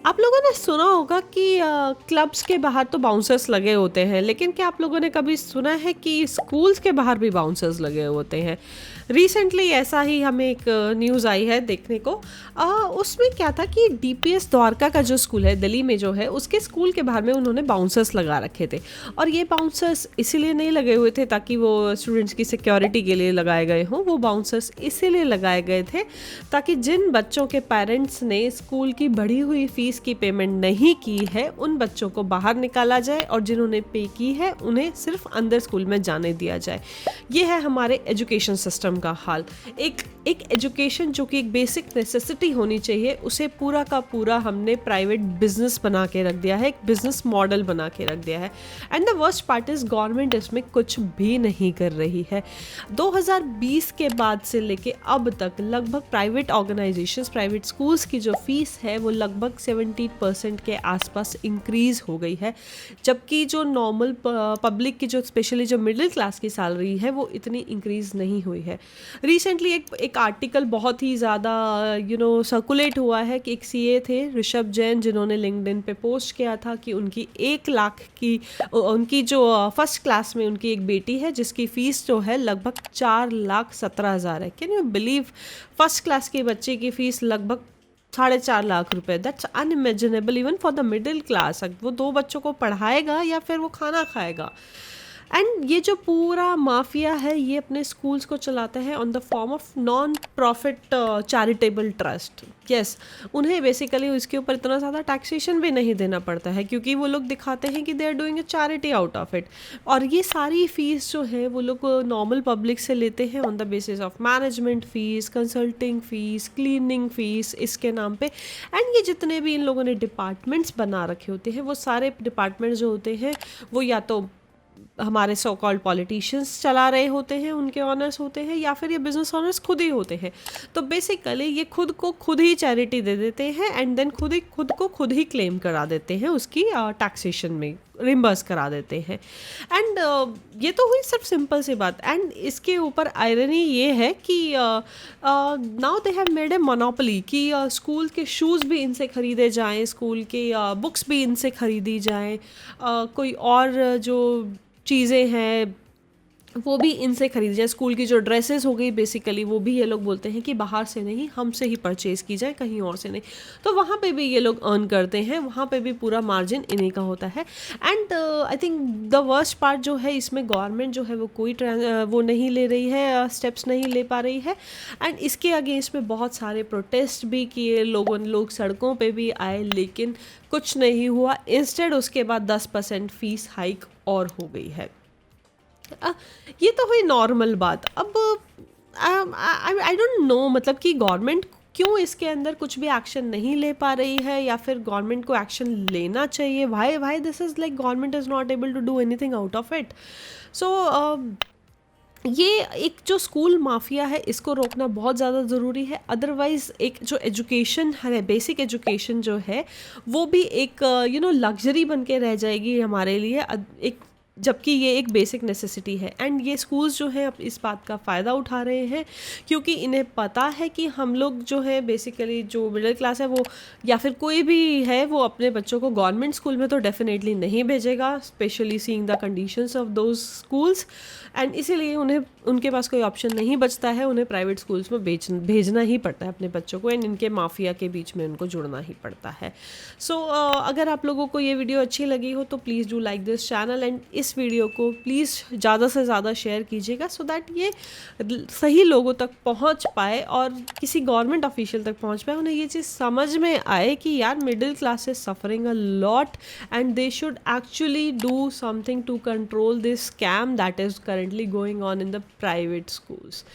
आप लोगों ने सुना होगा कि क्लब्स के बाहर तो बाउंसर्स लगे होते हैं, लेकिन क्या आप लोगों ने कभी सुना है कि स्कूल्स के बाहर भी बाउंसर्स लगे होते हैं? रिसेंटली ऐसा ही हमें एक न्यूज़ आई है देखने को। उसमें क्या था कि डीपीएस द्वारका का जो स्कूल है दिल्ली में जो है, उसके स्कूल के बाहर में उन्होंने बाउंसर्स लगा रखे थे। और ये बाउंसर्स इसीलिए नहीं लगे हुए थे ताकि वो स्टूडेंट्स की सिक्योरिटी के लिए लगाए गए हों, वो बाउंसर्स इसीलिए लगाए गए थे ताकि जिन बच्चों के पेरेंट्स ने स्कूल की बढ़ी हुई फीस की पेमेंट नहीं की है, उन बच्चों को बाहर निकाला जाए और जिन्होंने पे की है उन्हें सिर्फ अंदर स्कूल में जाने दिया जाए। ये है हमारे एजुकेशन सिस्टम का हाल। एक एक एजुकेशन जो कि एक बेसिक नेसेसिटी होनी चाहिए, उसे पूरा का पूरा हमने प्राइवेट बिजनेस बना के रख दिया है, एक बिजनेस मॉडल बना के रख दिया है। And the worst part is government इसमें कुछ भी नहीं कर रही है। 2020 के बाद से लेके अब तक लगभग प्राइवेट ऑर्गेनाइजेशंस, प्राइवेट स्कूल्स की जो फीस है वो लगभग 70% के आसपास इंक्रीज हो गई है, जबकि जो नॉर्मल पब्लिक की जो स्पेशली जो मिडिल क्लास की सैलरी है वो इतनी इंक्रीज नहीं हुई है। रिसेंटली एक आर्टिकल बहुत ही ज़्यादा सर्कुलेट हुआ है कि एक सीए थे ऋषभ जैन, जिन्होंने लिंक्डइन पे पोस्ट किया था कि उनकी 1 लाख की उनकी जो फर्स्ट क्लास में उनकी एक बेटी है जिसकी फ़ीस जो है लगभग 4,17,000 है। Can you believe? First class के बच्चे की फ़ीस लगभग 4.5 लाख रुपए। That's unimaginable even for the middle class. वो 2 बच्चों को पढ़ाएगा या फिर वो खाना खाएगा? एंड ये जो पूरा माफिया है ये अपने स्कूल्स को चलाता है on the form of non profit charitable trust. Yes, उन्हें बेसिकली इसके ऊपर इतना ज़्यादा टैक्सेशन भी नहीं देना पड़ता है क्योंकि वो लोग दिखाते हैं कि they are doing a charity out of it. और ये सारी फीस जो है वो लोग नॉर्मल पब्लिक से लेते हैं on the basis of management fees, consulting fees, cleaning fees, इसके नाम पे। एंड ये जितने भी इन लोगों ने डिपार्टमेंट्स बना रखे होते हैं वो सारे डिपार्टमेंट्स जो होते हैं वो या तो हमारे सो कॉल्ड पॉलिटिशियंस चला रहे होते हैं, उनके ऑनर्स होते हैं, या फिर ये बिजनेस ऑनर्स खुद ही होते हैं। तो बेसिकली ये खुद को खुद ही चैरिटी दे देते हैं एंड देन खुद को खुद ही क्लेम करा देते हैं, उसकी टैक्सेशन में रिम्बर्स करा देते हैं। एंड ये तो हुई सिर्फ सिंपल सी बात। एंड इसके ऊपर आयरनी ये है कि now they have made a monopoly कि स्कूल के शूज़ भी इनसे ख़रीदे जाएं, स्कूल के बुक्स भी इनसे ख़रीदी जाएं, कोई और जो चीज़ें हैं वो भी इनसे खरीदी जाए। स्कूल की जो ड्रेसेस हो गई बेसिकली वो भी ये लोग बोलते हैं कि बाहर से नहीं, हमसे ही परचेज़ की जाए, कहीं और से नहीं। तो वहाँ पे भी ये लोग अर्न करते हैं, वहाँ पे भी पूरा मार्जिन इन्हीं का होता है। And I think the worst part जो है इसमें गवर्नमेंट जो है वो कोई वो नहीं ले रही है, स्टेप्स नहीं ले पा रही है। एंड इसके अगेंस्ट में बहुत सारे प्रोटेस्ट भी किए, लोग सड़कों पर भी आए, लेकिन कुछ नहीं हुआ। इंस्टेड उसके बाद 10% फीस हाइक और हो गई है। ये तो हुई नॉर्मल बात। अब आई डोंट नो, मतलब कि गवर्नमेंट क्यों इसके अंदर कुछ भी एक्शन नहीं ले पा रही है, या फिर गवर्नमेंट को एक्शन लेना चाहिए। Why this is like government is not able to do anything out of it. So ये एक जो स्कूल माफिया है इसको रोकना बहुत ज़्यादा ज़रूरी है। अदरवाइज़ एक जो एजुकेशन है, बेसिक एजुकेशन जो है वो भी एक लग्जरी बन के रह जाएगी हमारे लिए, एक जबकि ये एक बेसिक नेसेसिटी है। एंड ये स्कूल्स जो हैं अब इस बात का फ़ायदा उठा रहे हैं क्योंकि इन्हें पता है कि हम लोग जो है बेसिकली जो मिडिल क्लास है वो, या फिर कोई भी है, वो अपने बच्चों को गवर्नमेंट स्कूल में तो डेफिनेटली नहीं भेजेगा, specially seeing the conditions of those schools. And इसीलिए उन्हें उनके पास कोई ऑप्शन नहीं बचता है, उन्हें प्राइवेट स्कूल्स में भेजना ही पड़ता है अपने बच्चों को, एंड इनके माफिया के बीच में उनको जुड़ना ही पड़ता है। सो अगर आप लोगों को ये वीडियो अच्छी लगी हो तो please do like this channel, and इस वीडियो को प्लीज़ ज़्यादा से ज़्यादा शेयर कीजिएगा सो दैट ये सही लोगों तक पहुंच पाए और किसी गवर्नमेंट ऑफिशियल तक पहुंच पाए, उन्हें ये चीज़ समझ में आए कि यार middle class is suffering a lot and they should actually do something to control this scam that is currently going on in the private schools.